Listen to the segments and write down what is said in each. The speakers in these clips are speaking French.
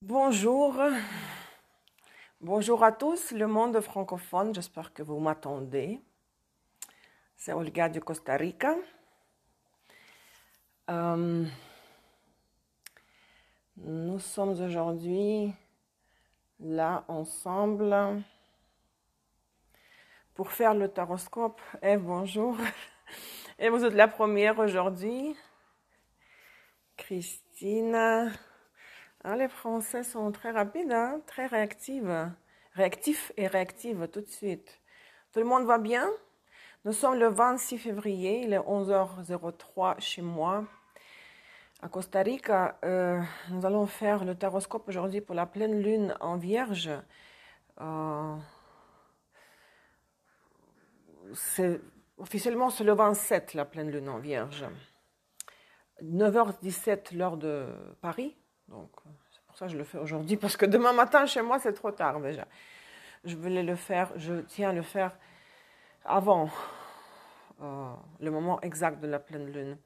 Bonjour, bonjour à tous, le monde francophone, j'espère que vous m'attendez. C'est Olga du Costa Rica. Nous sommes aujourd'hui là ensemble pour faire le taroscope. Et bonjour. Et vous êtes la première aujourd'hui. Christine. Ah, les Français sont très rapides, hein? Très réactifs et réactives tout de suite. Tout le monde va bien? Nous sommes le 26 février, il est 11h03 chez moi. À Costa Rica, nous allons faire le taroscope aujourd'hui pour la pleine lune en Vierge. Officiellement, c'est le 27, la pleine lune en Vierge. 9h17 l'heure de Paris. Donc, c'est pour ça que je le fais aujourd'hui, parce que demain matin, chez moi, c'est trop tard déjà. Je tiens à le faire avant le moment exact de la pleine lune.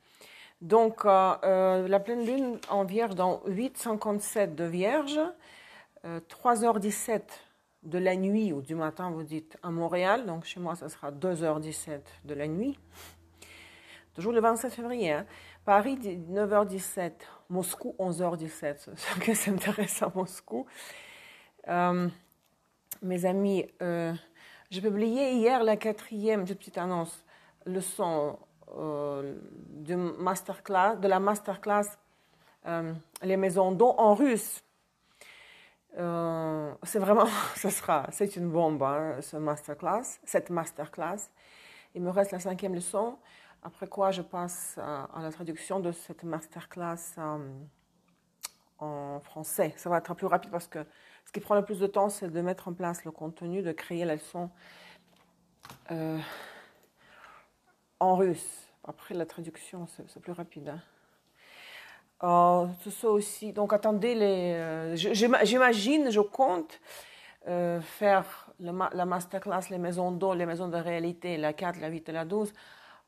Donc, la pleine lune en Vierge dans 8h57 de Vierge, 3h17 de la nuit ou du matin, vous dites, à Montréal. Donc, chez moi, ça sera 2h17 de la nuit. Toujours le 27 février. Hein. Paris, 9h17. Moscou, 11h17. C'est ce qui s'intéresse à Moscou. Mes amis, j'ai publié hier la 4e, petite annonce, leçon de la masterclass Les maisons d'eau en russe. C'est vraiment, c'est une bombe, hein, cette masterclass. Il me reste la 5e leçon, après quoi je passe à la traduction de cette masterclass en français. Ça va être plus rapide parce que ce qui prend le plus de temps, c'est de mettre en place le contenu, de créer la leçon en russe. Après la traduction, c'est plus rapide. Hein. Tout ça aussi. Donc attendez, j'imagine, je compte faire la masterclass, les maisons d'eau, les maisons de réalité, la 4, la 8 et la 12,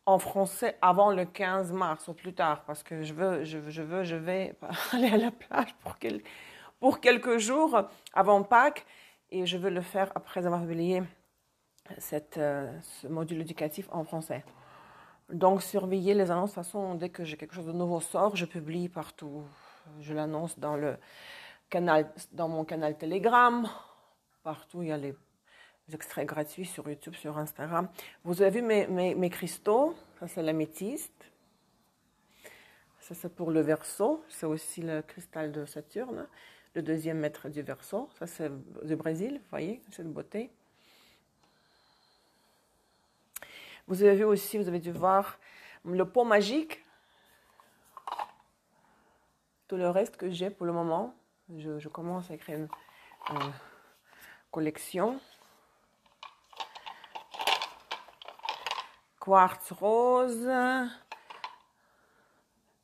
en français avant le 15 mars ou plus tard, parce que je vais aller à la plage pour quelques jours avant Pâques, et je veux le faire après avoir publié ce module éducatif en français. Donc, surveillez les annonces. De toute façon, dès que j'ai quelque chose de nouveau sort, je publie partout. Je l'annonce dans mon canal Telegram. Partout, il y a les extraits gratuits sur YouTube, sur Instagram. Vous avez vu mes cristaux. Ça, c'est l'améthyste. Ça, c'est pour le Verseau. C'est aussi le cristal de Saturne, le 2e maître du Verseau. Ça, c'est du Brésil. Vous voyez, cette beauté. Vous avez vu aussi, vous avez dû voir le pot magique. Tout le reste que j'ai pour le moment. Je commence à écrire une collection. Quartz rose,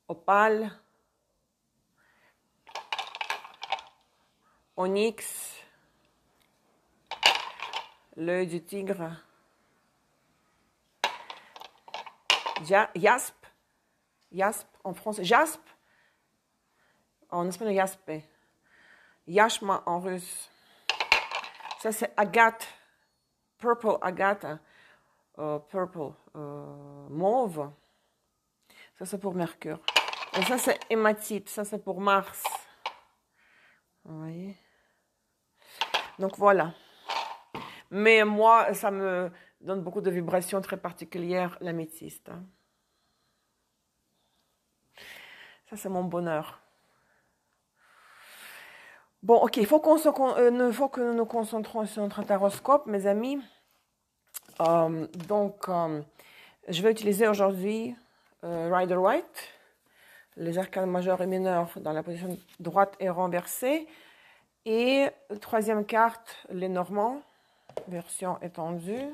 opale, onyx, l'œil du tigre, jaspe en français, jaspe, en espagnol jaspe, yashma en russe. Ça c'est agate, purple agate, mauve. Ça c'est pour Mercure. Et ça c'est hématite, ça c'est pour Mars. Vous voyez? Donc voilà. Mais moi, ça me donne beaucoup de vibrations très particulières, l'améthyste. Hein. Ça, c'est mon bonheur. Bon, ok, il faut que nous nous concentrons sur notre taroscope, mes amis. Je vais utiliser aujourd'hui Rider-Waite, les arcanes majeurs et mineurs dans la position droite et renversée. Et 3e carte, les Normands. Version étendue,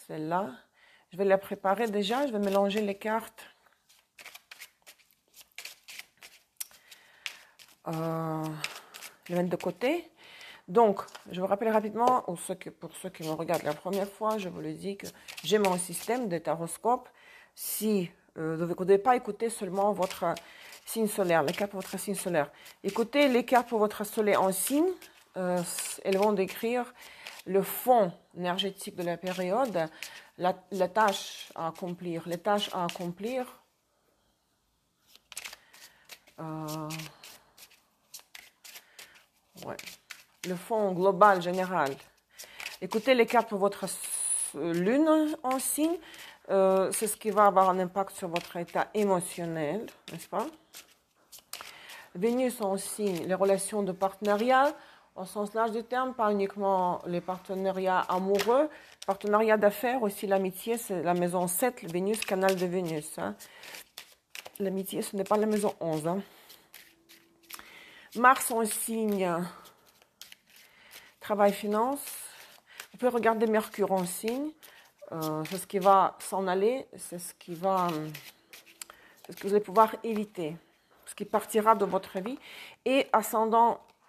celle-là. Je vais la préparer déjà, je vais mélanger les cartes. Les mettre de côté. Donc, je vous rappelle rapidement, pour ceux qui me regardent la première fois, je vous le dis que j'ai mon système de taroscope. Si vous ne devez pas écouter seulement votre Signe solaire, les cartes pour votre signe solaire. Écoutez, les cartes pour votre soleil en signe, elles vont décrire le fond énergétique de la période, la tâche à accomplir, les tâches à accomplir. Ouais. Le fond global, général. Écoutez, les cartes pour votre lune en signe, c'est ce qui va avoir un impact sur votre état émotionnel, n'est-ce pas? Vénus en signe, les relations de partenariat, au sens large du terme, pas uniquement les partenariats amoureux, partenariat d'affaires, aussi l'amitié, c'est la maison 7, Vénus, canal de Vénus. Hein. L'amitié, ce n'est pas la maison 11. Hein. Mars en signe, travail, finance. Vous pouvez regarder Mercure en signe, c'est ce qui va s'en aller, c'est ce que vous allez pouvoir éviter, ce qui partira de votre vie. Et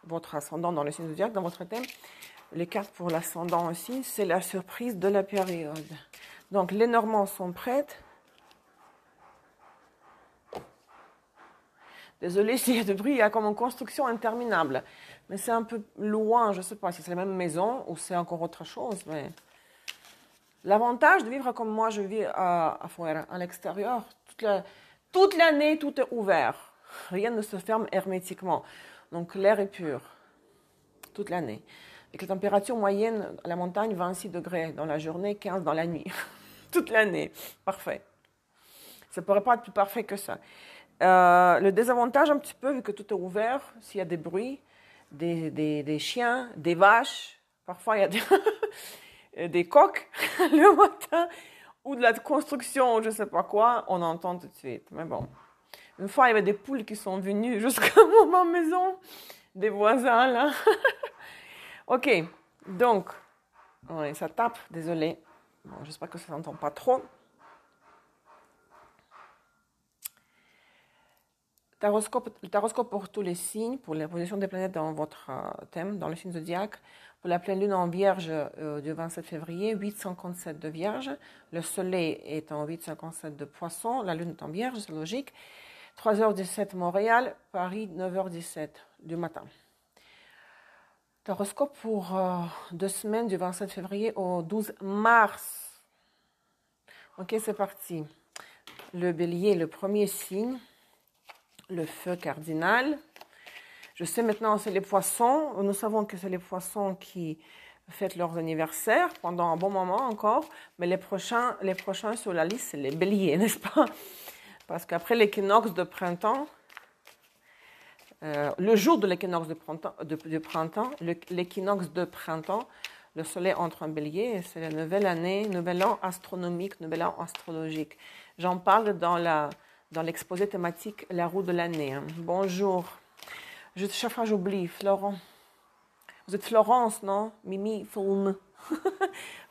votre ascendant dans le signe zodiaque, dans votre thème, les cartes pour l'ascendant aussi, c'est la surprise de la période. Donc les Normands sont prêtes. Désolée s'il y a de bruit, il y a comme une construction interminable. Mais c'est un peu loin, je ne sais pas si c'est la même maison ou c'est encore autre chose. Mais l'avantage de vivre comme moi, je vis à l'extérieur, toute l'année, tout est ouvert. Rien ne se ferme hermétiquement. Donc l'air est pur, toute l'année. Avec la température moyenne à la montagne, 26 degrés dans la journée, 15 dans la nuit. Toute l'année, parfait. Ça ne pourrait pas être plus parfait que ça. Le désavantage un petit peu, vu que tout est ouvert, s'il y a des bruits, des chiens, des vaches, parfois il y a des coqs le matin, ou de la construction, je ne sais pas quoi, on entend tout de suite. Mais bon, une fois il y avait des poules qui sont venues jusqu'à ma maison, des voisins là. Ok, donc, ouais, ça tape, désolé. Bon, j'espère que ça ne s'entend pas trop. Le taroscope pour tous les signes, pour les positions des planètes dans votre thème, dans le signe zodiaque. Pour la pleine lune en Vierge du 27 février, 8,57 de Vierge. Le soleil est en 8,57 de Poisson. La lune est en Vierge, c'est logique. 3h17 Montréal, Paris 9h17 du matin. Taroscope pour 2 semaines du 27 février au 12 mars. Ok, c'est parti. Le bélier, le premier signe. Le feu cardinal. Je sais maintenant, c'est les poissons. Nous savons que c'est les poissons qui fêtent leurs anniversaires pendant un bon moment encore. Mais les prochains sur la liste, c'est les béliers, n'est-ce pas? Parce qu'après l'équinoxe de printemps, le jour de l'équinoxe de printemps, l'équinoxe de printemps, le soleil entre en bélier et c'est la nouvelle année, nouvel an astronomique, nouvel an astrologique. J'en parle dans l'exposé thématique La roue de l'année. Hein. Bonjour. Chaque fois j'oublie, Florent. Vous êtes Florence, non? Mimi, Fulm.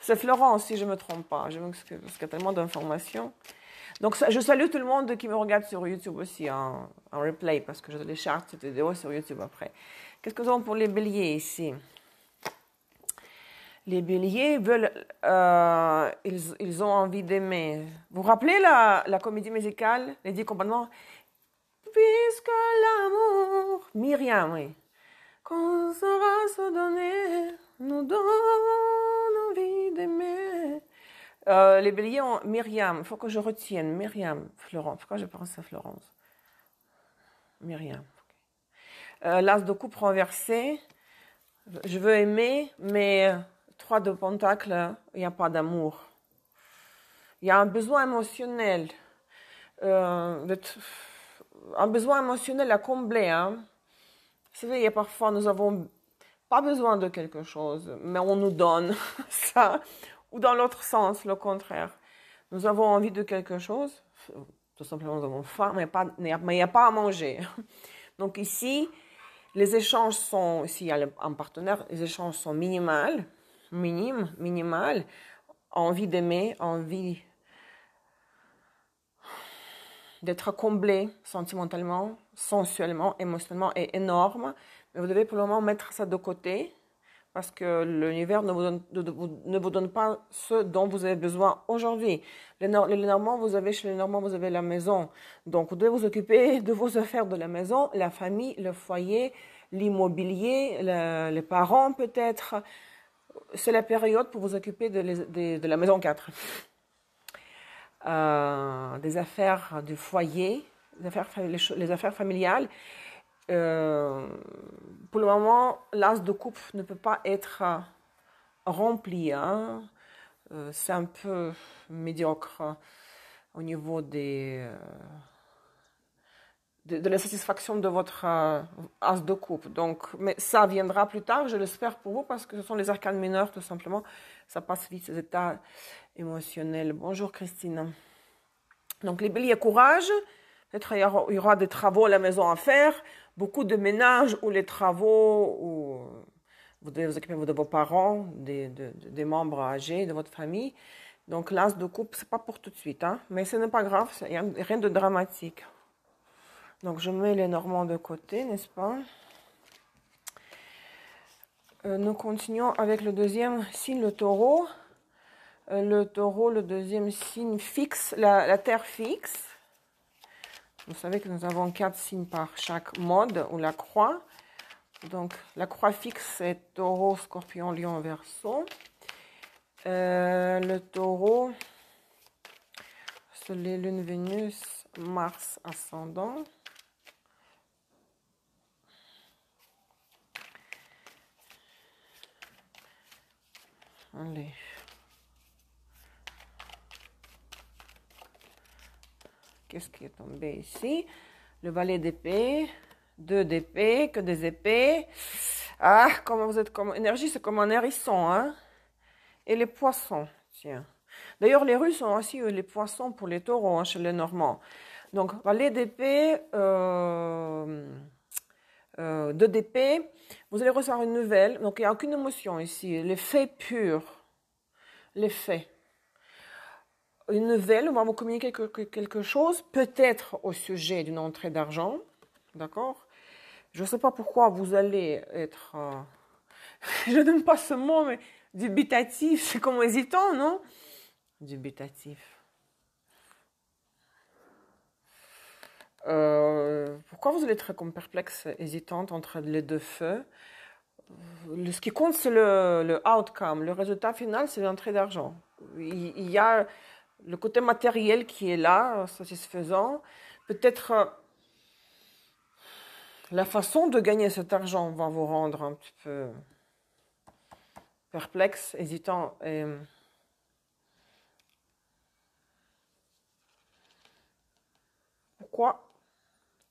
C'est Florence, si je ne me trompe pas. Je m'excuse parce qu'il y a tellement d'informations. Donc, je salue tout le monde qui me regarde sur YouTube aussi en replay parce que je télécharge cette vidéo sur YouTube après. Qu'est-ce que nous avons pour les béliers ici? Les béliers veulent, ils ont envie d'aimer. Vous vous rappelez la comédie musicale, les 10 commandements? Puisque l'amour, Myriam, oui. Qu'on saura se donner, nous donne envie d'aimer. Les béliers ont Myriam, il faut que je retienne. Myriam, Florence. Pourquoi je pense à Florence? Myriam. Okay. L'as de coupe renversé. Je veux aimer, mais 3 de pentacles, il n'y a pas d'amour. Il y a un besoin émotionnel. Un besoin émotionnel à combler. Hein. Vous savez, il y a parfois, nous n'avons pas besoin de quelque chose, mais on nous donne ça. Ou dans l'autre sens, le contraire. Nous avons envie de quelque chose, tout simplement nous avons faim, mais il n'y a pas à manger. Donc ici, les échanges sont, s'il y a un partenaire, les échanges sont minimal, envie d'aimer, envie d'être comblé sentimentalement, sensuellement, émotionnellement est énorme. Mais vous devez pour le moment mettre ça de côté parce que l'univers ne vous donne pas ce dont vous avez besoin aujourd'hui. Les Normands, chez les Normands, vous avez la maison. Donc, vous devez vous occuper de vos affaires de la maison, la famille, le foyer, l'immobilier, les parents peut-être. C'est la période pour vous occuper de la maison 4. Des affaires du foyer, les affaires familiales. Pour le moment, l'as de coupe ne peut pas être rempli. Hein. C'est un peu médiocre au niveau de la satisfaction de votre as de coupe. Donc, mais ça viendra plus tard, je l'espère pour vous, parce que ce sont les arcanes mineurs, tout simplement. Ça passe vite, ces états émotionnels. Bonjour Christine. Donc, les béliers, courage. Peut-être il y aura des travaux à la maison à faire, beaucoup de ménage ou les travaux où vous devez vous occuper de vos parents, des membres âgés de votre famille. Donc, l'as de coupe, ce n'est pas pour tout de suite, hein, mais ce n'est pas grave, il n'y a rien de dramatique. Donc, je mets les Normands de côté, n'est-ce pas? Nous continuons avec le deuxième signe, le taureau. Le taureau, le deuxième signe fixe, la terre fixe. Vous savez que nous avons 4 signes par chaque mode, ou la croix. Donc, la croix fixe, c'est taureau, scorpion, lion, verseau. Le taureau, soleil, lune, Vénus, Mars, ascendant. Allez. Qu'est-ce qui est tombé ici? Le valet d'épée, 2 d'épée, que des épées. Ah, comment vous êtes comme énergie, c'est comme un hérisson, hein? Et les poissons, tiens. D'ailleurs, les Russes ont aussi les poissons pour les taureaux, hein, chez les Normands. Donc, valet d'épée, 2 d'épée. Vous allez recevoir une nouvelle. Donc, il n'y a aucune émotion ici. Les faits purs. Les faits. Une nouvelle, on va vous communiquer quelque chose, peut-être au sujet d'une entrée d'argent, d'accord? Je ne sais pas pourquoi vous allez être, je n'aime pas ce mot, mais dubitatif, c'est comme hésitant, non? Dubitatif. Pourquoi vous allez être comme perplexe, hésitante entre les deux feux? Ce qui compte, c'est le outcome, le résultat final, c'est l'entrée d'argent. Il y a le côté matériel qui est là, satisfaisant. Peut-être la façon de gagner cet argent va vous rendre un petit peu perplexe, hésitant. Et pourquoi?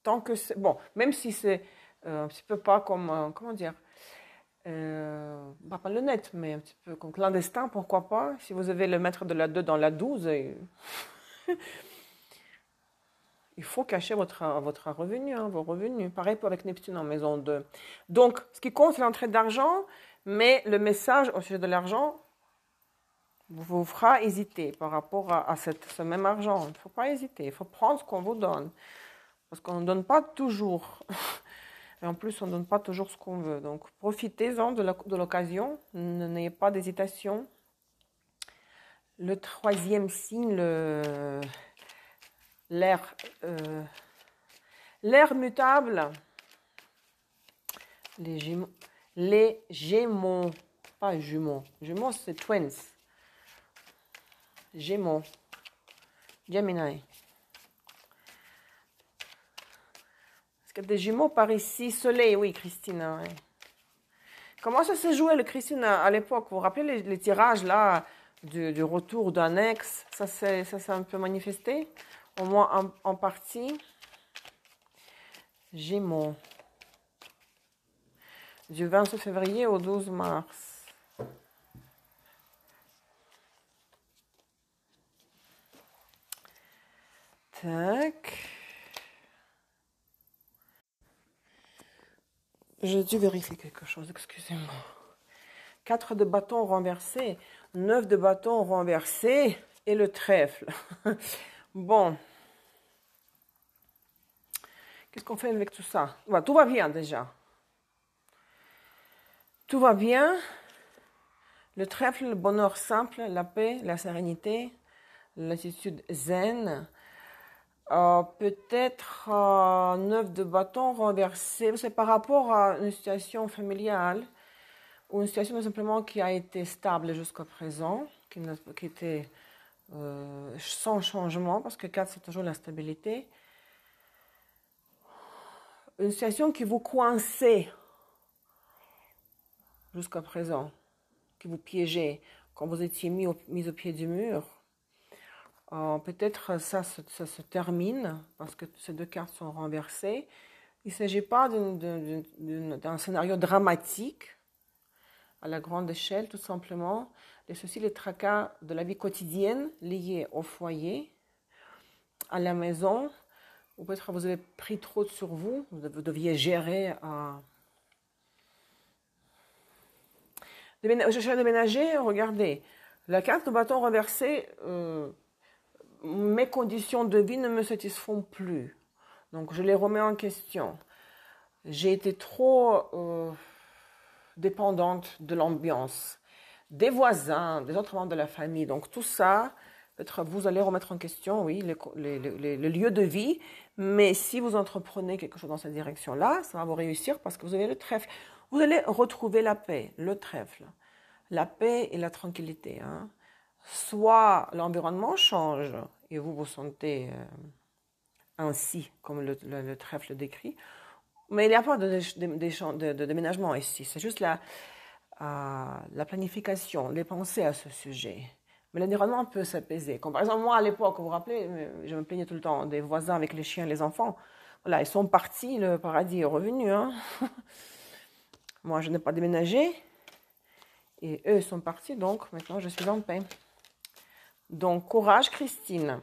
Tant que c'est... Bon, même si c'est un petit peu pas comme... comment dire? Pas le net, mais un petit peu comme clandestin, pourquoi pas? Si vous avez le maître de la 2 dans la 12, il faut cacher votre revenu, hein, vos revenus. Pareil pour avec Neptune en maison 2. Donc, ce qui compte, c'est l'entrée d'argent, mais le message au sujet de l'argent vous fera hésiter par rapport à ce même argent. Il ne faut pas hésiter, il faut prendre ce qu'on vous donne. Parce qu'on ne donne pas toujours. Et en plus, on ne donne pas toujours ce qu'on veut. Donc, profitez-en de l'occasion. N'ayez pas d'hésitation. Le troisième signe, l'air mutable. Les Gémeaux. Pas jumeaux. Jumeaux, c'est twins. Gémeaux. Gemini. Est-ce qu'il y a des jumeaux par ici? Soleil, oui, Christine. Oui. Comment ça s'est joué, le Christine, à l'époque? Vous vous rappelez les tirages, là, du retour d'un ex? Ça s'est un peu manifesté? Au moins en partie. Gémeaux. Du 26 février au 12 mars. Tac. J'ai dû vérifier quelque chose, excusez-moi. 4 de bâtons renversés, 9 de bâtons renversés et le trèfle. Bon. Qu'est-ce qu'on fait avec tout ça? Tout va bien déjà. Tout va bien. Le trèfle, le bonheur simple, la paix, la sérénité, l'attitude zen. Peut-être 9 de bâton renversé. C'est par rapport à une situation familiale ou une situation tout simplement qui a été stable jusqu'à présent, qui était sans changement, parce que 4 c'est toujours la stabilité. Une situation qui vous coinçait jusqu'à présent, qui vous piégeait quand vous étiez mis au pied du mur. Peut-être ça se termine parce que ces 2 cartes sont renversées. Il ne s'agit pas d'un scénario dramatique à la grande échelle, tout simplement. Les soucis, les tracas de la vie quotidienne liés au foyer, à la maison, ou peut-être vous avez pris trop sur vous, vous deviez gérer. Je cherche à déménager, regardez, la carte de bâton renversée, mes conditions de vie ne me satisfont plus. Donc je les remets en question. J'ai été trop dépendante de l'ambiance, des voisins, des autres membres de la famille. Donc tout ça, peut-être vous allez remettre en question, oui, le lieu de vie. Mais si vous entreprenez quelque chose dans cette direction-là, ça va vous réussir parce que vous avez le trèfle. Vous allez retrouver la paix, le trèfle. La paix et la tranquillité. Hein. Soit l'environnement change et vous vous sentez ainsi, comme le trèfle décrit, mais il n'y a pas de déménagement ici. C'est juste la planification, les pensées à ce sujet. Mais l'environnement peut s'apaiser. Comme par exemple, moi, à l'époque, vous vous rappelez, je me plaignais tout le temps des voisins avec les chiens et les enfants. Voilà, ils sont partis, le paradis est revenu. Hein. Moi, je n'ai pas déménagé. Et eux sont partis, donc maintenant, je suis en paix. Donc, courage, Christine.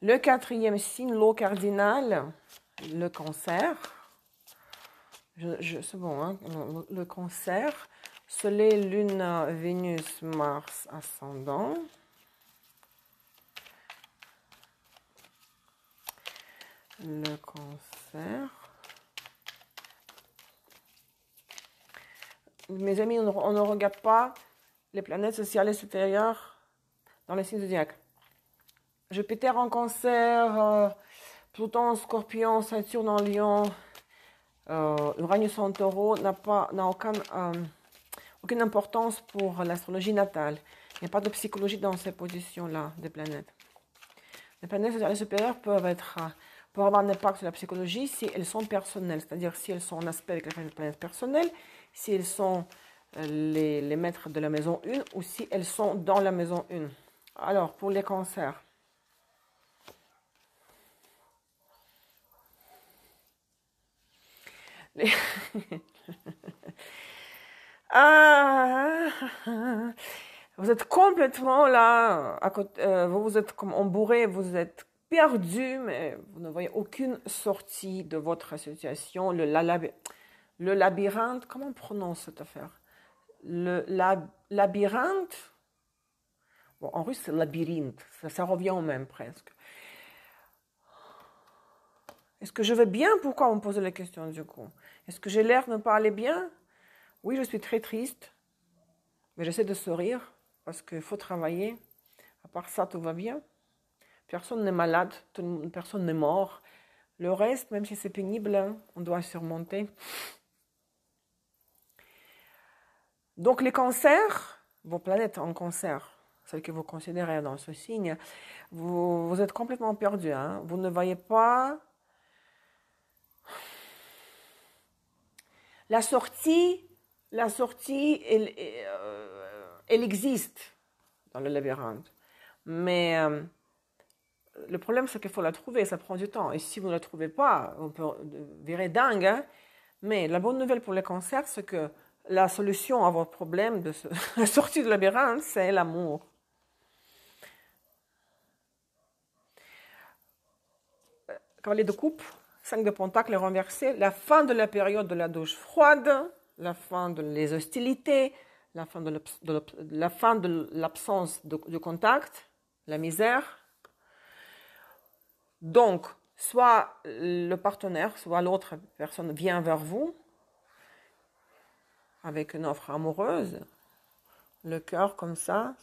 Le 4e signe, l'eau cardinal, le cancer. C'est bon, hein? Le cancer. Soleil, Lune, Vénus, Mars, ascendant. Le cancer. Mes amis, on ne regarde pas les planètes sociales extérieures dans les signes zodiaques. Jupiter en cancer, Pluton en scorpion, Saturne en lion, Uranus en taureau n'a aucune importance pour l'astrologie natale. Il n'y a pas de psychologie dans ces positions-là des planètes. Les planètes sociales supérieures peuvent avoir un impact sur la psychologie si elles sont personnelles, c'est-à-dire si elles sont en aspect avec les planètes personnelles, si elles sont les maîtres de la maison 1 ou si elles sont dans la maison 1. Alors, pour les cancers. Vous êtes complètement là, à côté, vous êtes comme embourré, vous êtes perdu, mais vous ne voyez aucune sortie de votre situation. Le labyrinthe, comment on prononce cette affaire? Le labyrinthe, bon, en russe c'est labyrinthe, ça revient au même presque. Est-ce que je vais bien? Pourquoi on me pose la question du coup? Est-ce que j'ai l'air de ne pas aller bien? Oui, je suis très triste, mais j'essaie de sourire parce qu'il faut travailler. À part ça, tout va bien. Personne n'est malade, personne n'est mort. Le reste, même si c'est pénible, hein, on doit surmonter. Donc les cancers, vos planètes en cancer, celles que vous considérez dans ce signe, vous êtes complètement perdu. Hein. Vous ne voyez pas la sortie, elle existe dans le labyrinthe. Mais le problème, c'est qu'il faut la trouver, ça prend du temps. Et si vous ne la trouvez pas, on peut virer dingue. Hein. Mais la bonne nouvelle pour les cancers, c'est que la solution à votre problème de la sortie du labyrinthe, c'est l'amour. Cavalier de coupe, 5 de pentacles renversés, la fin de la période de la douche froide, la fin des hostilités, la fin de l'absence de contact, la misère. Donc, soit le partenaire, soit l'autre personne vient vers vous avec une offre amoureuse, le cœur comme ça,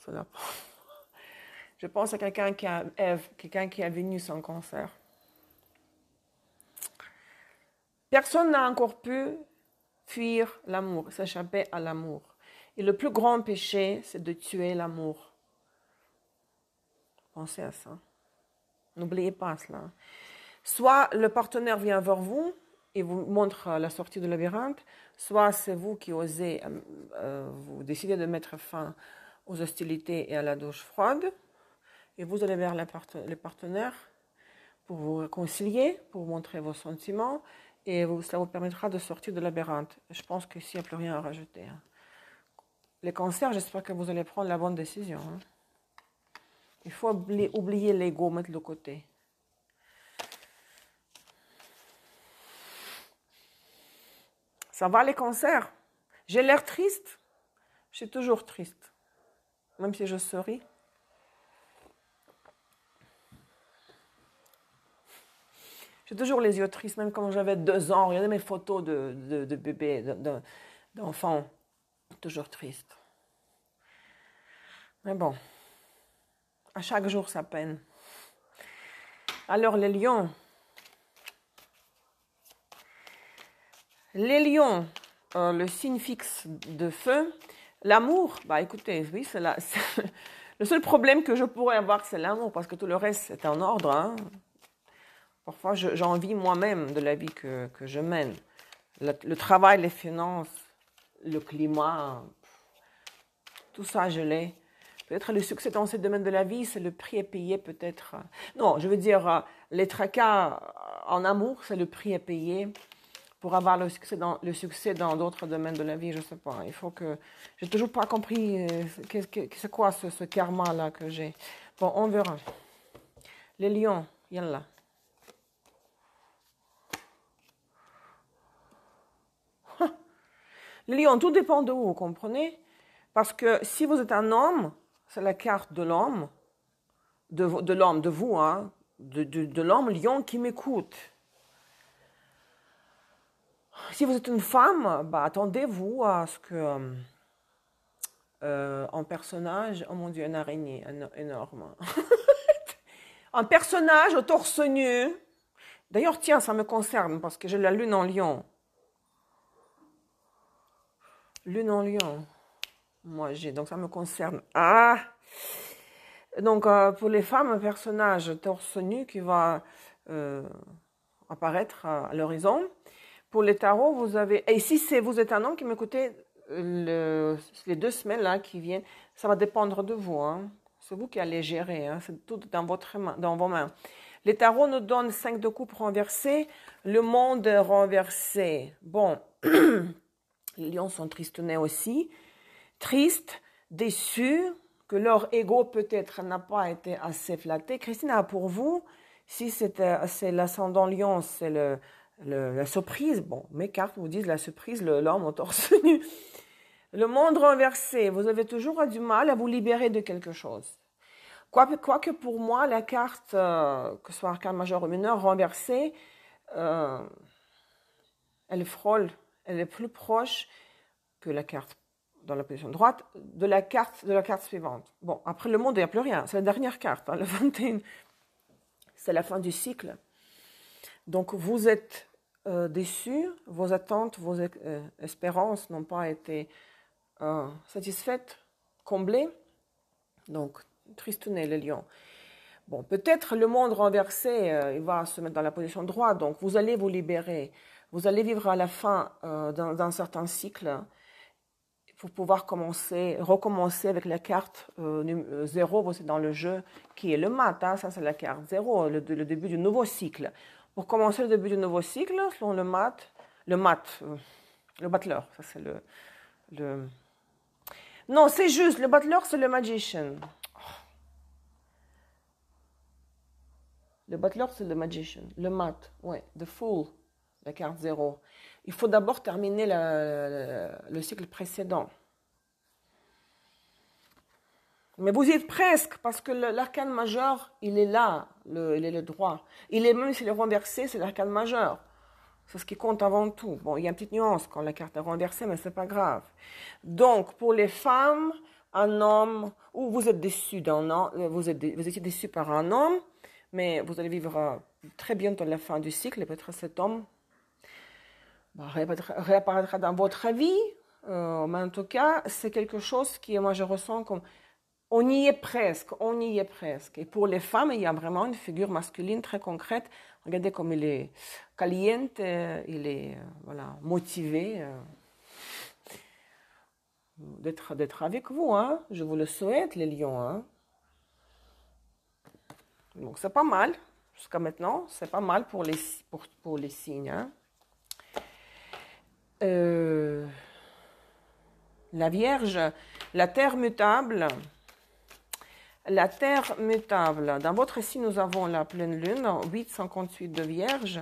je pense à quelqu'un qui a Vénus en Cancer. Personne n'a encore pu fuir l'amour, s'échapper à l'amour. Et le plus grand péché, c'est de tuer l'amour. Pensez à ça. N'oubliez pas cela. Soit le partenaire vient vers vous et vous montre la sortie du labyrinthe, soit c'est vous qui osez, vous décidez de mettre fin aux hostilités et à la douche froide, et vous allez vers les partenaires pour vous réconcilier, pour montrer vos sentiments, et cela vous permettra de sortir du labyrinthe. Je pense qu'ici, il n'y a plus rien à rajouter. Les cancers, j'espère que vous allez prendre la bonne décision. Il faut oublier l'ego, mettre de côté. Ça va les cancers? J'ai l'air triste? Je suis toujours triste, même si je souris. J'ai toujours les yeux tristes, même quand j'avais 2 ans. Regardez mes photos de bébé, d'enfant. Toujours triste. Mais bon, à chaque jour sa peine. Alors les lions. Les lions, le signe fixe de feu. L'amour, bah écoutez, oui, le seul problème que je pourrais avoir, c'est l'amour, parce que tout le reste, c'est en ordre. Hein. Parfois, j'envie moi-même de la vie que je mène. Le travail, les finances, le climat, tout ça, je l'ai. Peut-être le succès dans ce domaine de la vie, c'est le prix à payer peut-être. Non, je veux dire, les tracas en amour, c'est le prix à payer pour avoir le succès dans d'autres domaines de la vie, je ne sais pas. Il faut que... J'ai toujours pas compris c'est quoi ce karma-là que j'ai. Bon, on verra. Les lions, yallah. Les lions, tout dépend de vous, vous comprenez? Parce que si vous êtes un homme, c'est la carte de l'homme, de l'homme, de vous, hein, de l'homme lion qui m'écoute. Si vous êtes une femme, bah, attendez-vous à ce que un personnage, oh mon Dieu, une araignée énorme, un personnage au torse nu. D'ailleurs, tiens, ça me concerne parce que j'ai la lune en lion. Lune en lion. Moi, donc ça me concerne. Ah! Donc, pour les femmes, un personnage torse nu qui va apparaître à l'horizon. Pour les tarots, vous avez... Et si vous êtes un homme qui m'écoutez, les 2 semaines là qui viennent, ça va dépendre de vous. Hein. C'est vous qui allez gérer. Hein. C'est tout dans vos mains. Les tarots nous donnent 5 de coupe renversés. Le monde renversé. Bon, les lions sont tristonnés aussi. Tristes, déçus, que leur ego peut-être n'a pas été assez flatté. Christina, pour vous, si c'est l'ascendant lion, c'est la surprise. Bon, mes cartes vous disent la surprise, l'homme au torse nu. Le monde renversé, vous avez toujours du mal à vous libérer de quelque chose. Quoique pour moi, la carte, que ce soit arcane majeur ou mineur, renversée, elle frôle, elle est plus proche que la carte dans la position droite de la carte suivante. Bon, après le monde, il n'y a plus rien. C'est la dernière carte, hein, le 21. C'est la fin du cycle. Donc, vous êtes déçus, vos attentes, vos espérances n'ont pas été satisfaites, comblées. Donc, tristonnez les lions. Bon, peut-être le monde renversé, il va se mettre dans la position droite, donc vous allez vous libérer. Vous allez vivre à la fin d'un certain cycle pour pouvoir recommencer avec la carte 0, vous êtes dans le jeu, qui est le mat, hein, ça c'est la carte 0, le début du nouveau cycle. Pour commencer le début du nouveau cycle, selon le battleur, ça c'est le... Non, c'est juste, le battleur c'est le magician. Le battleur c'est le magician, le mat, ouais, the fool, la carte 0. Il faut d'abord terminer le cycle précédent. Mais vous y êtes presque, parce que l'arcane majeur, il est là, il est le droit. Il est, même s'il est renversé, c'est l'arcane majeur. C'est ce qui compte avant tout. Bon, il y a une petite nuance quand la carte est renversée, mais c'est pas grave. Donc, pour les femmes, un homme, ou vous êtes déçu d'un homme, vous étiez déçu par un homme, mais vous allez vivre très bientôt la fin du cycle, et peut-être cet homme réapparaîtra dans votre vie. Mais en tout cas, c'est quelque chose qui, moi, je ressens comme on y est presque, on y est presque. Et pour les femmes, il y a vraiment une figure masculine très concrète. Regardez comme il est caliente, il est voilà, motivé d'être avec vous. Hein. Je vous le souhaite, les lions. Hein. Donc c'est pas mal, jusqu'à maintenant, c'est pas mal pour les signes. Hein. La Vierge, la terre mutable. La terre mutable. Dans votre signe, nous avons la pleine lune, 8,58 de Vierge.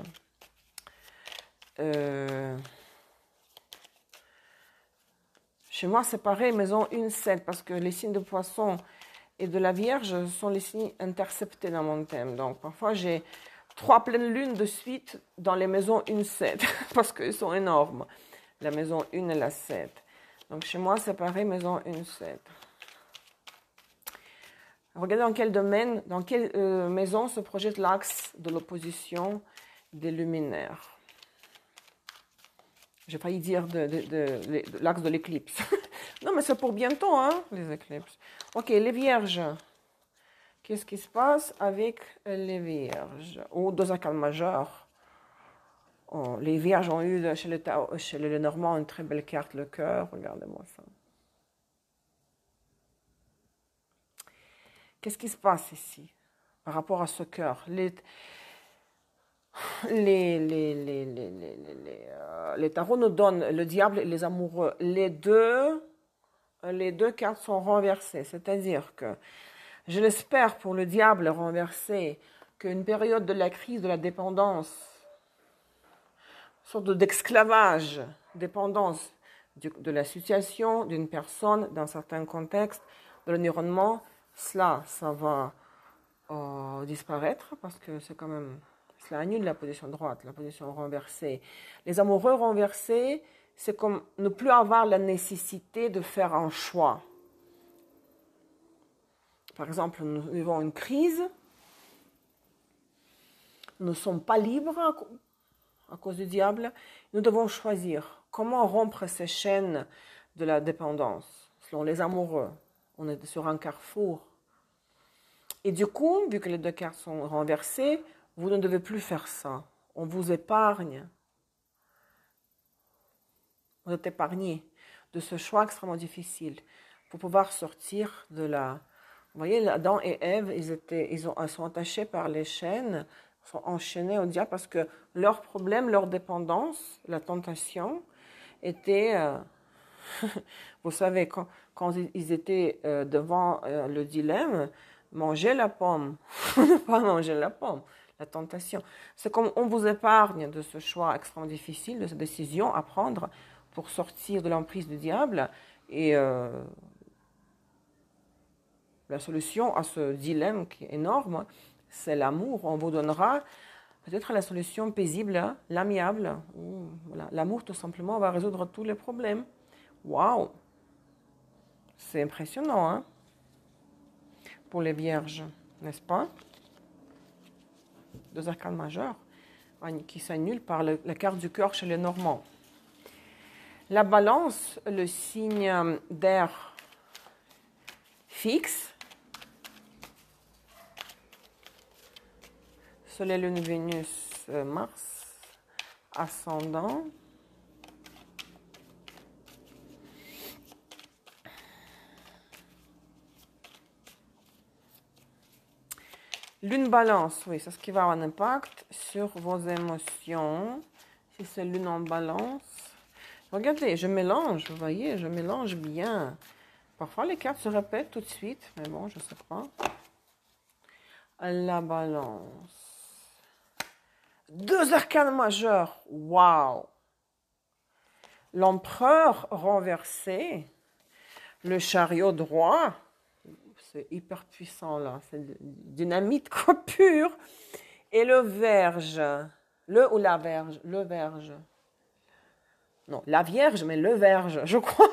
Chez moi, c'est pareil, maison 1,7, parce que les signes de Poisson et de la Vierge sont les signes interceptés dans mon thème. Donc, parfois, j'ai 3 pleines lunes de suite dans les maisons 1,7, parce qu'elles sont énormes. La maison 1 et la 7. Donc, chez moi, c'est pareil, maison 1,7. Regardez dans quel domaine, dans quelle maison se projette l'axe de l'opposition des luminaires. J'ai failli dire l'axe de l'éclipse. Non, mais c'est pour bientôt, hein, les éclipses. Ok, les vierges. Qu'est-ce qui se passe avec les vierges? Ou deux arcanes majeures. Oh, les vierges ont eu chez le Normand une très belle carte, le cœur. Regardez-moi ça. Qu'est-ce qui se passe ici par rapport à ce cœur? Les tarots nous donnent le diable et les amoureux. Les deux cartes sont renversées. C'est-à-dire que, je l'espère pour le diable renversé, qu'une période de la crise de la dépendance, une sorte d'esclavage, dépendance de la situation d'une personne dans certains contextes, de l'environnement, ça va disparaître parce que c'est quand même, cela annule la position droite, la position renversée. Les amoureux renversés, c'est comme ne plus avoir la nécessité de faire un choix. Par exemple, nous vivons une crise, nous ne sommes pas libres à cause du diable, nous devons choisir comment rompre ces chaînes de la dépendance, selon les amoureux. On est sur un carrefour. Et du coup, vu que les deux cartes sont renversées, vous ne devez plus faire ça. On vous épargne. Vous êtes épargné de ce choix extrêmement difficile pour pouvoir sortir de la... Vous voyez, Adam et Ève, ils sont attachés par les chaînes, sont enchaînés au diable parce que leur problème, leur dépendance, la tentation, était... vous savez, quand ils étaient devant le dilemme, manger la pomme, ne pas manger la pomme, la tentation. C'est comme on vous épargne de ce choix extrêmement difficile, de cette décision à prendre pour sortir de l'emprise du diable. Et la solution à ce dilemme qui est énorme, c'est l'amour. On vous donnera peut-être la solution paisible, l'amiable. Voilà. L'amour, tout simplement, va résoudre tous les problèmes. Waouh! C'est impressionnant, hein? Pour les vierges, n'est-ce pas? Deux arcanes majeures qui s'annulent par la carte du cœur chez les Normands. La balance, le signe d'air fixe. Soleil, Lune, Vénus, Mars, ascendant. Lune balance, oui, c'est ce qui va avoir un impact sur vos émotions. Si c'est lune en balance. Regardez, je mélange, vous voyez, je mélange bien. Parfois, les cartes se répètent tout de suite, mais bon, je ne sais pas. La balance. Deux arcanes majeurs, waouh! L'empereur renversé, le chariot droit. C'est hyper puissant là, c'est dynamite quoi, pure. Et le verge, Le ou la Vierge? Le Vierge. Non, la Vierge, mais le Vierge, je crois.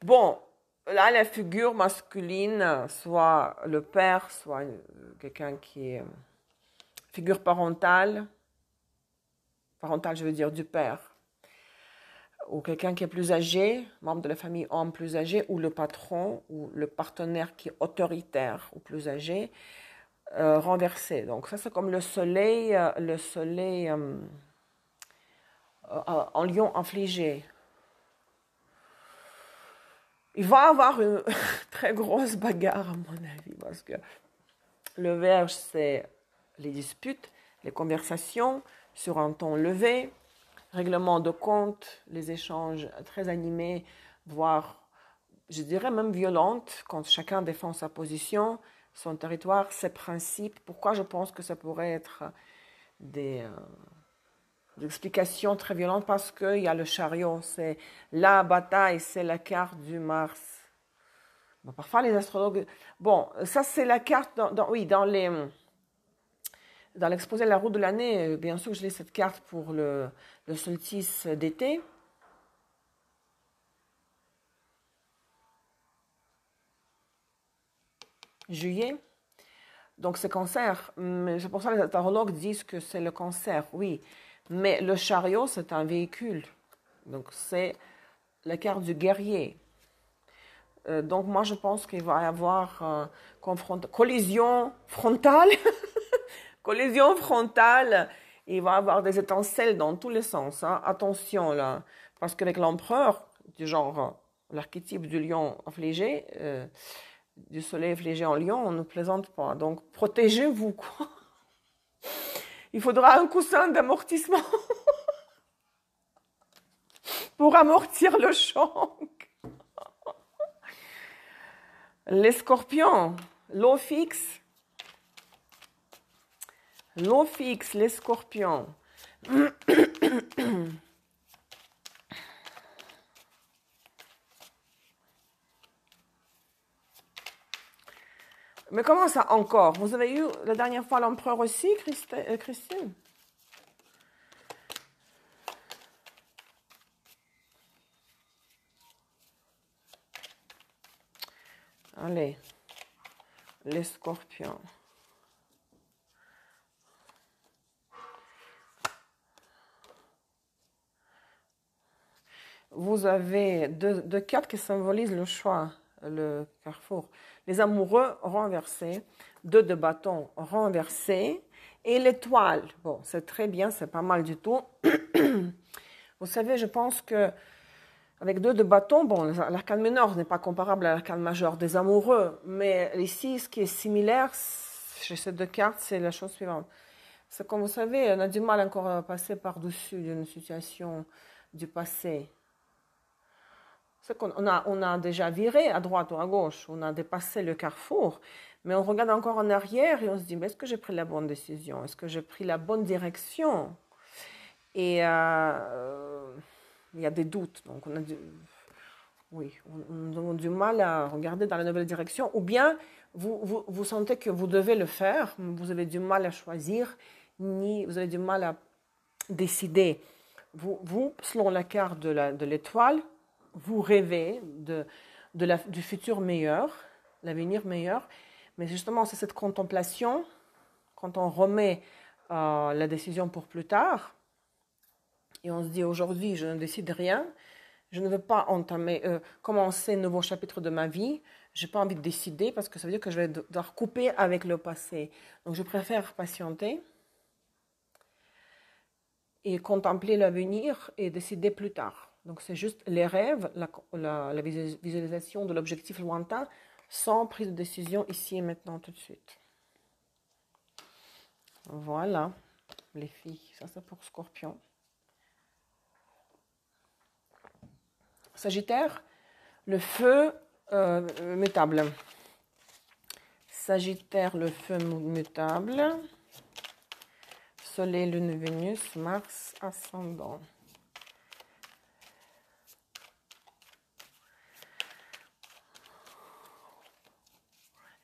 Bon, là, la figure masculine, soit le père, soit quelqu'un qui est figure parentale. Parentale, je veux dire du père. Ou quelqu'un qui est plus âgé, membre de la famille homme plus âgé, ou le patron, ou le partenaire qui est autoritaire ou plus âgé, renversé. Donc ça, c'est comme le soleil en lion affligé. Il va y avoir une très grosse bagarre, à mon avis, parce que le Vierge, c'est les disputes, les conversations sur un ton levé, règlement de compte, les échanges très animés, voire, je dirais même violentes, quand chacun défend sa position, son territoire, ses principes. Pourquoi je pense que ça pourrait être des explications très violentes? Parce qu'il y a le chariot, c'est la bataille, c'est la carte du Mars. Bon, parfois les astrologues... Bon, ça c'est la carte, oui, dans l'exposé La roue de l'année, bien sûr, je lis cette carte pour le solstice d'été. Juillet. Donc c'est cancer. Mais c'est pour ça que les astrologues disent que c'est le cancer, oui. Mais le chariot, c'est un véhicule. Donc c'est la carte du guerrier. Donc moi, je pense qu'il va y avoir collision frontale. Collision frontale. Il va y avoir des étincelles dans tous les sens. Hein. Attention là. Parce qu'avec l'empereur, du genre l'archétype du lion affligé, du soleil affligé en lion, on ne plaisante pas. Donc protégez-vous, quoi. Il faudra un coussin d'amortissement pour amortir le choc. Les scorpions, l'eau fixe. L'eau fixe, les scorpions. Mais comment ça encore? Vous avez eu la dernière fois l'empereur aussi, Christine? Allez, les scorpions. Vous avez deux cartes qui symbolisent le choix, le carrefour. Les amoureux renversés, 2 de bâton renversés, et l'étoile. Bon, c'est très bien, c'est pas mal du tout. Vous savez, je pense que avec 2 de bâton, bon, l'arcane mineur n'est pas comparable à l'arcane majeur des amoureux, mais ici, ce qui est similaire chez ces 2 cartes, c'est la chose suivante. C'est comme vous savez, on a du mal encore à passer par-dessus d'une situation du passé. C'est qu'on on a déjà viré à droite ou à gauche, on a dépassé le carrefour, mais on regarde encore en arrière et on se dit, mais est-ce que j'ai pris la bonne décision? Est-ce que j'ai pris la bonne direction? Et il y a des doutes, donc on a du mal à regarder dans la nouvelle direction, ou bien vous sentez que vous devez le faire, vous avez du mal à choisir, ni vous avez du mal à décider. Vous selon la carte de l'étoile, vous rêvez du futur meilleur, l'avenir meilleur, mais justement c'est cette contemplation, quand on remet la décision pour plus tard, et on se dit aujourd'hui je ne décide rien, je ne veux pas commencer un nouveau chapitre de ma vie, je n'ai pas envie de décider parce que ça veut dire que je vais devoir couper avec le passé. Donc je préfère patienter et contempler l'avenir et décider plus tard. Donc c'est juste les rêves, la visualisation de l'objectif lointain sans prise de décision ici et maintenant tout de suite. Voilà, les filles, ça c'est pour Scorpion. Sagittaire, le feu mutable. Sagittaire, le feu mutable. Soleil, Lune, Vénus, Mars, ascendant.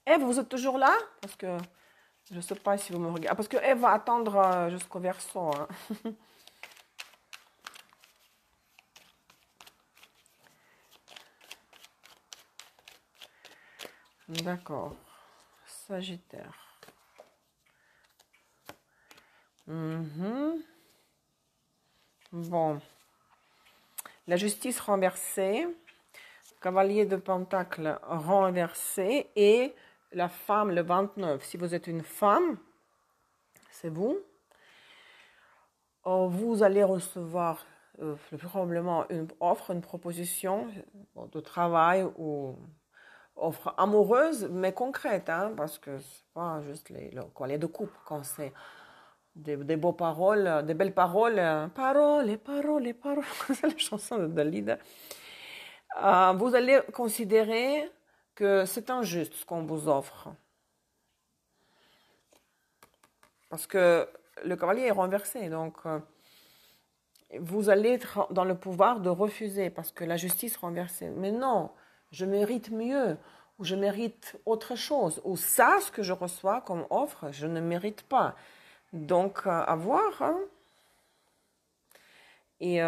Ève, vous êtes toujours là? Parce que Je ne sais pas si vous me regardez. Ah, parce qu'elle va attendre jusqu'au Verseau. Hein. D'accord. Sagittaire. Mhm. Bon. La justice renversée. Cavalier de Pentacle renversé. Et la femme, le 29. Si vous êtes une femme, c'est vous. Vous allez recevoir probablement une offre, une proposition de travail ou offre amoureuse, mais concrète, hein, parce que c'est pas juste les colliers de coupe, quand c'est des beaux paroles, des belles paroles, paroles, paroles, paroles, c'est la chanson de Dalida. Vous allez considérer que c'est injuste ce qu'on vous offre. Parce que le cavalier est renversé, donc vous allez être dans le pouvoir de refuser parce que la justice renversée. Mais non, je mérite mieux, ou je mérite autre chose, ou ça, ce que je reçois comme offre, je ne mérite pas. Donc, à voir. Hein. Et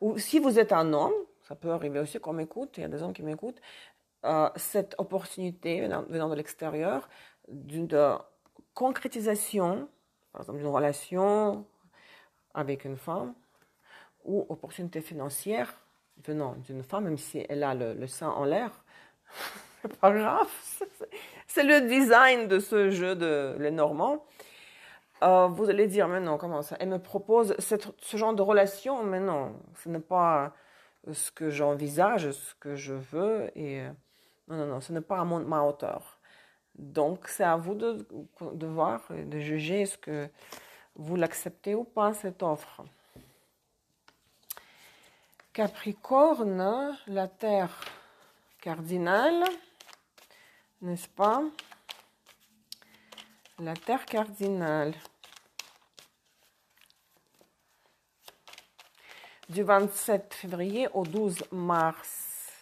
ou si vous êtes un homme, ça peut arriver aussi qu'on m'écoute, il y a des hommes qui m'écoutent, cette opportunité venant de l'extérieur, d'une concrétisation, par exemple d'une relation avec une femme, ou opportunité financière venant d'une femme, même si elle a le sein en l'air, c'est pas grave. C'est le design de ce jeu de les Normands. Vous allez dire, mais non, comment ça? Elle me propose ce genre de relation, mais non, ce n'est pas ce que j'envisage, ce que je veux, et non, ce n'est pas à ma hauteur. Donc, c'est à vous de voir, de juger est-ce que vous l'acceptez ou pas, cette offre. Capricorne, la terre cardinale, n'est-ce pas? La terre cardinale. Du 27 février au 12 mars.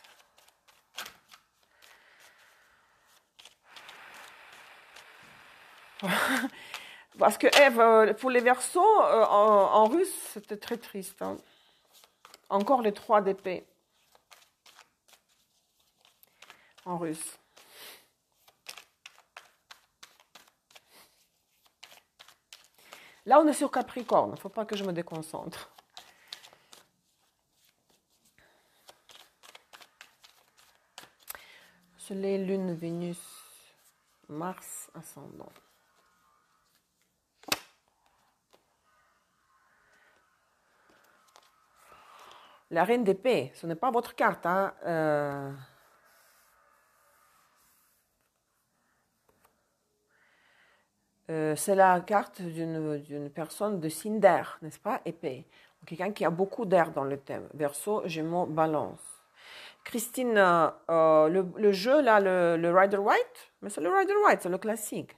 Parce que Ève, pour les Verseaux, en russe, c'était très triste. Hein. Encore les 3 d'épée. En russe. Là, on est sur Capricorne. Il ne faut pas que je me déconcentre. Soleil, Lune, Vénus, Mars, ascendant. La reine d'épée, ce n'est pas votre carte. Hein. C'est la carte d'une personne de signe d'air, n'est-ce pas? Épée. Quelqu'un qui a beaucoup d'air dans le thème. Verseau, Gémeaux, Balance. Christine, le jeu, là, le Rider White, mais c'est le Rider White, c'est le classique.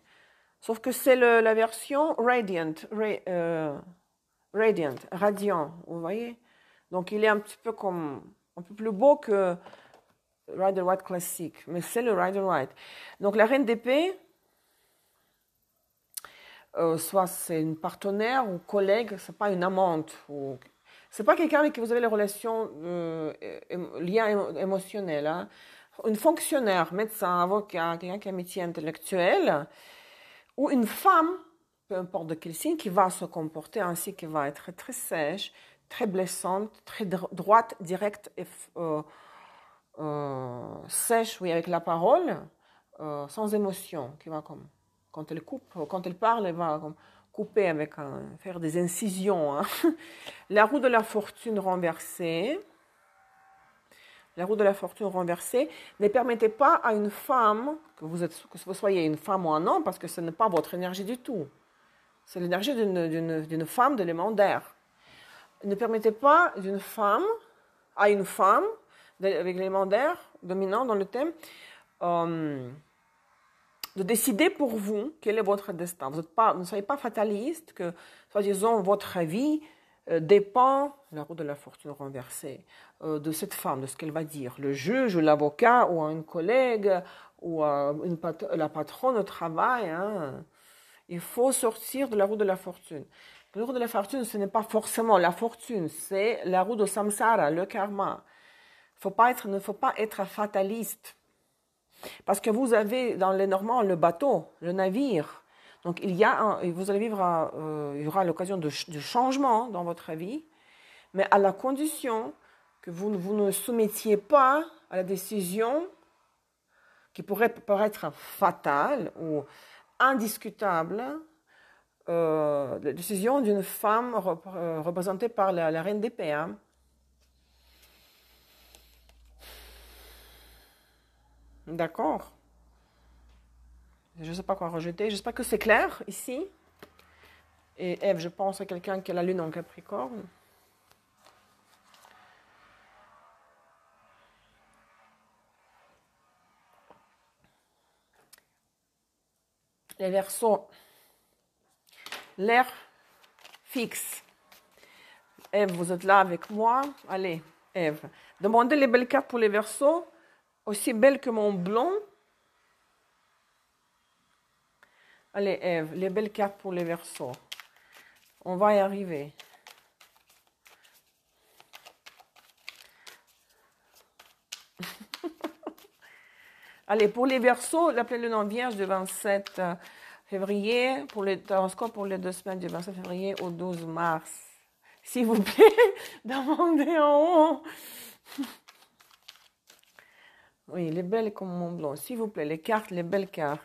Sauf que c'est la version Radiant, Radiant, radiant, vous voyez? Donc, il est un petit peu comme, un peu plus beau que Rider White classique, mais c'est le Rider White. Donc, la reine d'épée, soit c'est une partenaire ou collègue, c'est pas une amante, ou c'est pas quelqu'un avec qui vous avez les relations, liens émotionnels. Hein. Une fonctionnaire, médecin, avocat, quelqu'un qui a un métier intellectuel, ou une femme, peu importe de quel signe, qui va se comporter ainsi, qui va être très sèche, très blessante, très droite, directe et sèche, oui, avec la parole, sans émotion, qui va comme quand elle coupe, quand elle parle, elle va comme couper avec faire des incisions. Hein. La roue de la fortune renversée. La roue de la fortune renversée. Ne permettez pas à une femme, que vous soyez une femme ou un homme, parce que ce n'est pas votre énergie du tout. C'est l'énergie d'une femme d'élément d'air. Ne permettez pas d'une femme à une femme avec l'élément d'air dominant dans le thème de décider pour vous quel est votre destin. Vous ne soyez pas fataliste, que, soi-disant, votre vie dépend, la roue de la fortune renversée, de cette femme, de ce qu'elle va dire. Le juge, ou l'avocat, ou un collègue, ou la patronne au travail. Hein. Il faut sortir de la roue de la fortune. La roue de la fortune, ce n'est pas forcément la fortune, c'est la roue de samsara, le karma. Il ne faut pas être fataliste. Parce que vous avez dans les Normands le bateau, le navire. Donc vous allez vivre, il y aura l'occasion de changement dans votre vie, mais à la condition que vous ne soumettiez pas à la décision qui pourrait paraître fatale ou indiscutable, la décision d'une femme représentée par la reine d'épée. Hein. D'accord. Je ne sais pas quoi rajouter. J'espère que c'est clair ici. Et Ève, je pense à quelqu'un qui a la lune en Capricorne. Les Verseaux. L'air fixe. Ève, vous êtes là avec moi. Allez, Ève. Demandez les belles cartes pour les Verseaux. Aussi belles que mon blond. Allez, Ève, les belles cartes pour les Verseaux. On va y arriver. Allez, pour les Verseaux, la pleine lune en Vierge du 27 février, pour les horoscopes pour les 2 semaines du 27 février au 12 mars. S'il vous plaît, demandez en haut. Oui, les belles comme mon blond. S'il vous plaît, les cartes, les belles cartes.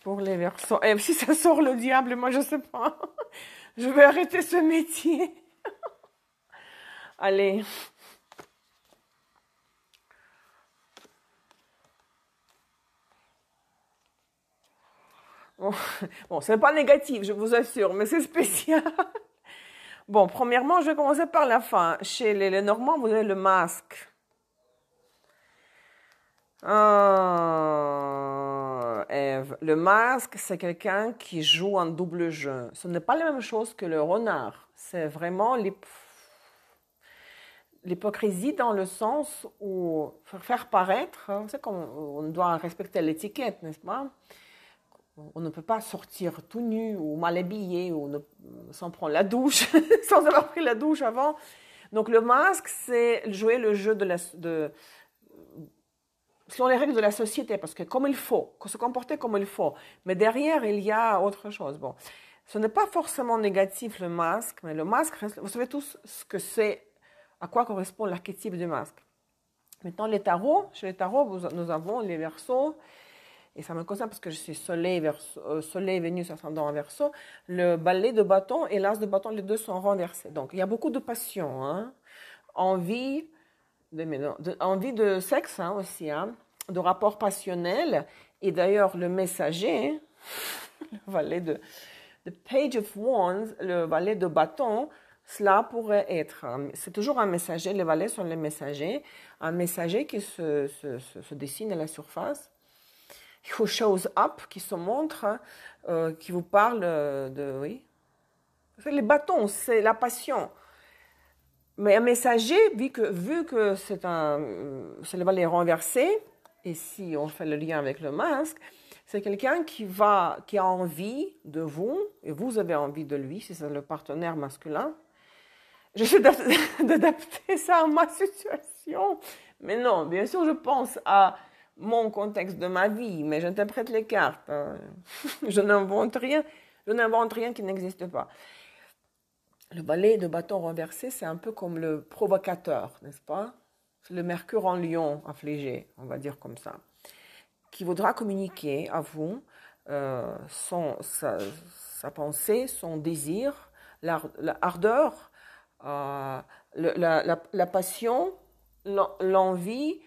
Pour les Verseaux. Et si ça sort le diable, moi je sais pas. Je vais arrêter ce métier. Allez. Bon, c'est pas négatif, je vous assure, mais c'est spécial. Bon, premièrement, je vais commencer par la fin. Chez les Normands, vous avez le masque. Ève, le masque, c'est quelqu'un qui joue un double jeu. Ce n'est pas la même chose que le renard. C'est vraiment l'hypocrisie dans le sens où faire paraître, c'est comme on doit respecter l'étiquette, n'est-ce pas? On ne peut pas sortir tout nu ou mal habillé ou sans prendre la douche, sans avoir pris la douche avant. Donc le masque, c'est jouer le jeu selon les règles de la société, parce que comme il faut, se comporter comme il faut. Mais derrière, il y a autre chose. Bon, ce n'est pas forcément négatif le masque, mais le masque, vous savez tous ce que c'est, à quoi correspond l'archétype du masque. Maintenant, les tarots, chez les tarots, nous avons les Verseaux, et ça me concerne parce que je suis Soleil, Vénus, ascendant en Verseau, le balai de bâton et l'as de bâton, les deux sont renversés. Donc, il y a beaucoup de passion, hein? Envie de sexe hein, aussi, hein? De rapport passionnel. Et d'ailleurs, le messager, le valet the Page of Wands, le valet de bâton, cela pourrait être, c'est toujours un messager, les valets sont les messagers, un messager qui se dessine à la surface, who shows up, qui se montre, qui vous parle oui. Les bâtons, c'est la passion. Mais un messager, vu que c'est le valet renversé, et si on fait le lien avec le masque, c'est quelqu'un qui a envie de vous, et vous avez envie de lui, si c'est le partenaire masculin. J'essaie d'adapter ça à ma situation. Mais non, bien sûr, je pense à mon contexte de ma vie, mais j'interprète les cartes. Hein. Je n'invente rien qui n'existe pas. Le balai de bâton renversé, c'est un peu comme le provocateur, n'est-ce pas? C'est le Mercure en lion affligé, on va dire comme ça, qui voudra communiquer à vous sa pensée, son désir, l'ardeur, la passion, l'envie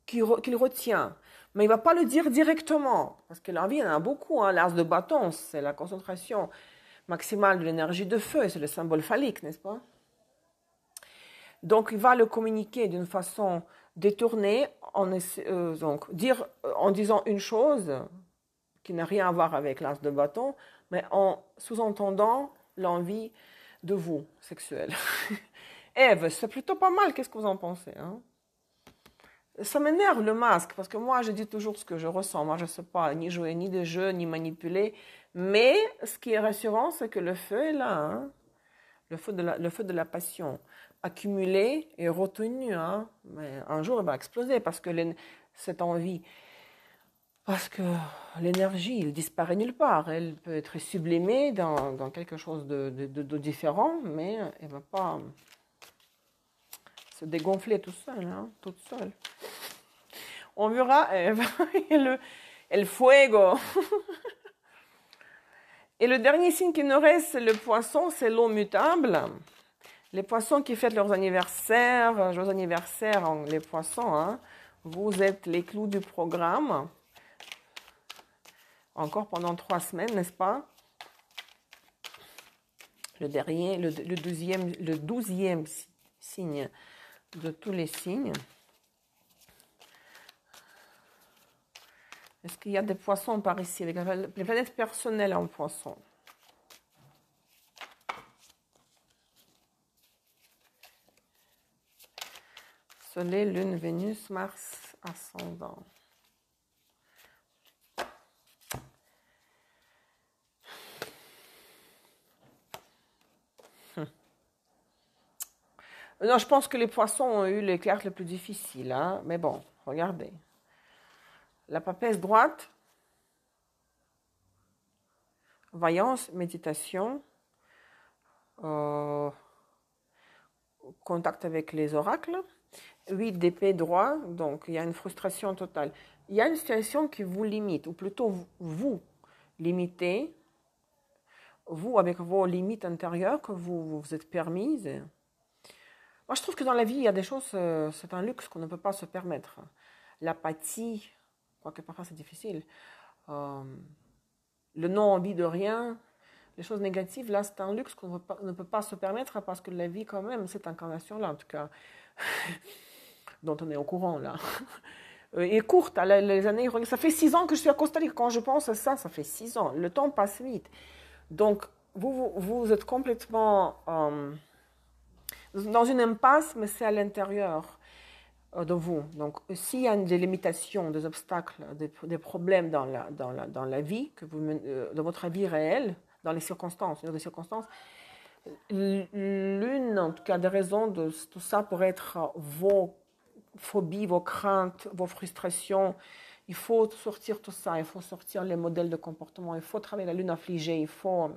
qu'il retient. Mais il ne va pas le dire directement, parce que l'envie, il y en a beaucoup. Hein. L'as de bâton, c'est la concentration maximale de l'énergie de feu, c'est le symbole phallique, n'est-ce pas? Donc, il va le communiquer d'une façon détournée, en disant une chose qui n'a rien à voir avec l'as de bâton, mais en sous-entendant l'envie de vous, sexuelle. Ève, c'est plutôt pas mal, qu'est-ce que vous en pensez hein? Ça m'énerve le masque, parce que moi, je dis toujours ce que je ressens. Moi, je ne sais pas ni jouer ni des jeux, ni manipuler. Mais ce qui est rassurant, c'est que le feu est là, hein. Le feu de la passion, accumulé et retenu, hein. Mais un jour, il va exploser, parce que cette envie, parce que l'énergie, elle disparaît nulle part. Elle peut être sublimée dans quelque chose de différent, mais elle ne va pas se dégonfler tout seul, hein, toute seule. On verra el fuego. Et le dernier signe qui nous reste, c'est le poisson, c'est l'eau mutable. Les poissons qui fêtent leurs anniversaires, joyeux anniversaires, les poissons, hein, vous êtes les clous du programme. Encore pendant 3 semaines, n'est-ce pas? Le dernier, le 12e signe de tous les signes. Est-ce qu'il y a des poissons par ici, avec les planètes personnelles en poisson? Soleil, Lune, Vénus, Mars, ascendant. Non, je pense que les poissons ont eu les cartes les plus difficiles, hein? Mais bon, regardez. La papesse droite, voyance, méditation, contact avec les oracles, 8 d'épée droit, donc il y a une frustration totale. Il y a une situation qui vous limite, ou plutôt vous limitez, vous avec vos limites intérieures que vous êtes permises. Moi, je trouve que dans la vie, il y a des choses, c'est un luxe qu'on ne peut pas se permettre. L'apathie, quoique parfois c'est difficile, le non-envie de rien, les choses négatives, là, c'est un luxe qu'on ne peut pas se permettre parce que la vie, quand même, cette incarnation-là, en tout cas, dont on est au courant, là, est courte. Les années, ça fait 6 ans que je suis à Costa Rica. Quand je pense à ça, ça fait 6 ans. Le temps passe vite. Donc, vous êtes complètement dans une impasse, mais c'est à l'intérieur de vous. Donc, s'il y a des limitations, des obstacles, des problèmes dans la vie, dans votre vie réelle, dans les circonstances, l'une, en tout cas, des raisons de tout ça pourrait être vos phobies, vos craintes, vos frustrations. Il faut sortir tout ça, il faut sortir les modèles de comportement, il faut travailler la lune affligée, il faut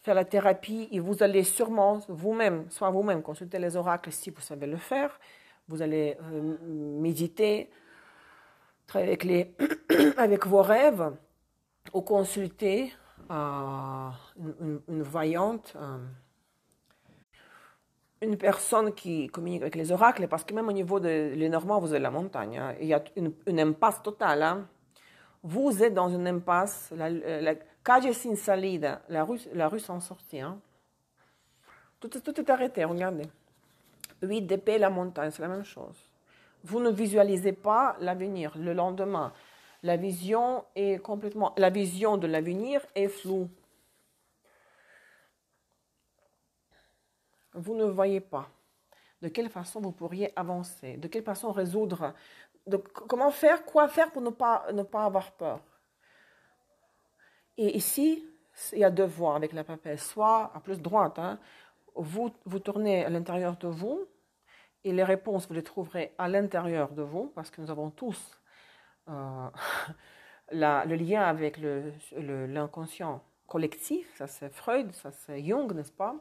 faire la thérapie et vous allez sûrement vous-même, soit vous-même consulter les oracles si vous savez le faire, vous allez méditer, travailler avec vos rêves ou consulter une voyante, une personne qui communique avec les oracles, parce que même au niveau de Lenormand, vous avez la montagne, hein, il y a une impasse totale. Hein. Vous êtes dans une impasse, la calle sin salida, la rue sans sortie. Hein. Tout est arrêté, regardez. 8 d'épée, la montagne, c'est la même chose. Vous ne visualisez pas l'avenir, le lendemain. La vision de l'avenir est floue. Vous ne voyez pas de quelle façon vous pourriez avancer, de quelle façon résoudre, comment faire, quoi faire pour ne pas avoir peur. Et ici, il y a 2 voies avec la papesse, soit à plus droite, hein, vous tournez à l'intérieur de vous, et les réponses, vous les trouverez à l'intérieur de vous, parce que nous avons tous le lien avec l'inconscient collectif, ça c'est Freud, ça c'est Jung, n'est-ce pas?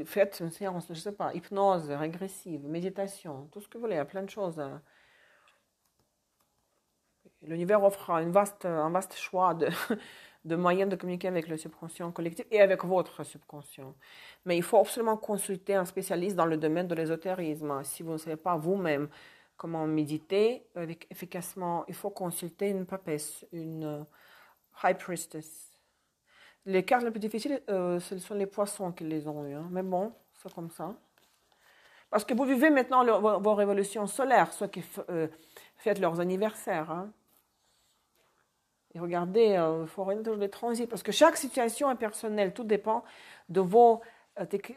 Faites une séance, je ne sais pas, hypnose régressive, méditation, tout ce que vous voulez, il y a plein de choses. L'univers offre un vaste choix de moyens de communiquer avec le subconscient collectif et avec votre subconscient. Mais il faut absolument consulter un spécialiste dans le domaine de l'ésotérisme. Si vous ne savez pas vous-même comment méditer efficacement, il faut consulter une papesse, une high priestess. Les cartes les plus difficiles, ce sont les poissons qui les ont eues. Hein. Mais bon, c'est comme ça. Parce que vous vivez maintenant vos révolutions solaires, ceux qui fêtent leurs anniversaires. Hein. Et regardez, il faut regarder les transits. Parce que chaque situation est personnelle. Tout dépend de vos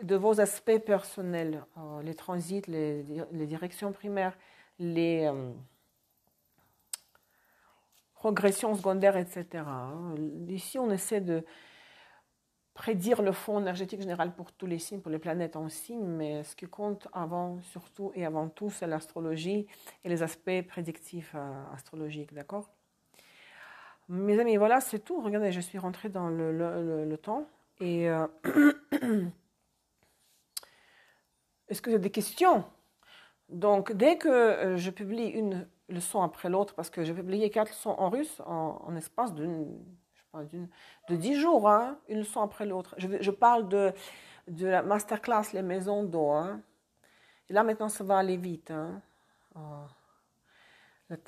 de vos aspects personnels, les transits, les directions primaires, les progressions secondaires, etc. Ici, on essaie de prédire le fond énergétique général pour tous les signes, pour les planètes en signe, mais ce qui compte surtout et avant tout, c'est l'astrologie et les aspects prédictifs astrologiques, d'accord? Mes amis, voilà, c'est tout. Regardez, je suis rentrée dans le temps. Et est-ce que vous avez des questions? Donc, dès que je publie une leçon après l'autre, parce que j'ai publié 4 leçons en russe en espace de 10 jours, hein, une leçon après l'autre. Je parle de la masterclass Les Maisons d'eau. Hein. Et là, maintenant, ça va aller vite. Hein.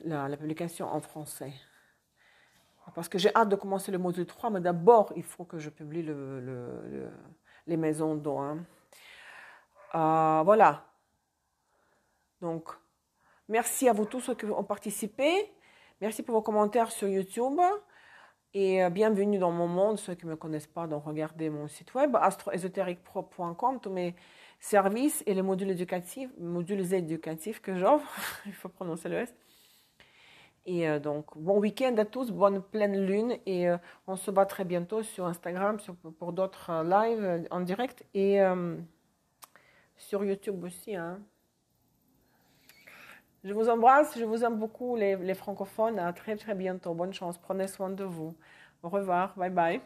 La publication en français. Parce que j'ai hâte de commencer le module 3, mais d'abord, il faut que je publie les Maisons d'eau. Hein. Voilà. Donc, merci à vous tous ceux qui ont participé. Merci pour vos commentaires sur YouTube. Et bienvenue dans mon monde, ceux qui ne me connaissent pas, donc regardez mon site web, astroésotéricpro.com, tous mes services et les modules éducatifs que j'offre. Il faut prononcer le S. Et donc, bon week-end à tous, bonne pleine lune. Et on se voit très bientôt sur Instagram pour d'autres lives en direct et sur YouTube aussi. Hein. Je vous embrasse, je vous aime beaucoup les francophones. À très très bientôt. Bonne chance, prenez soin de vous. Au revoir, bye bye.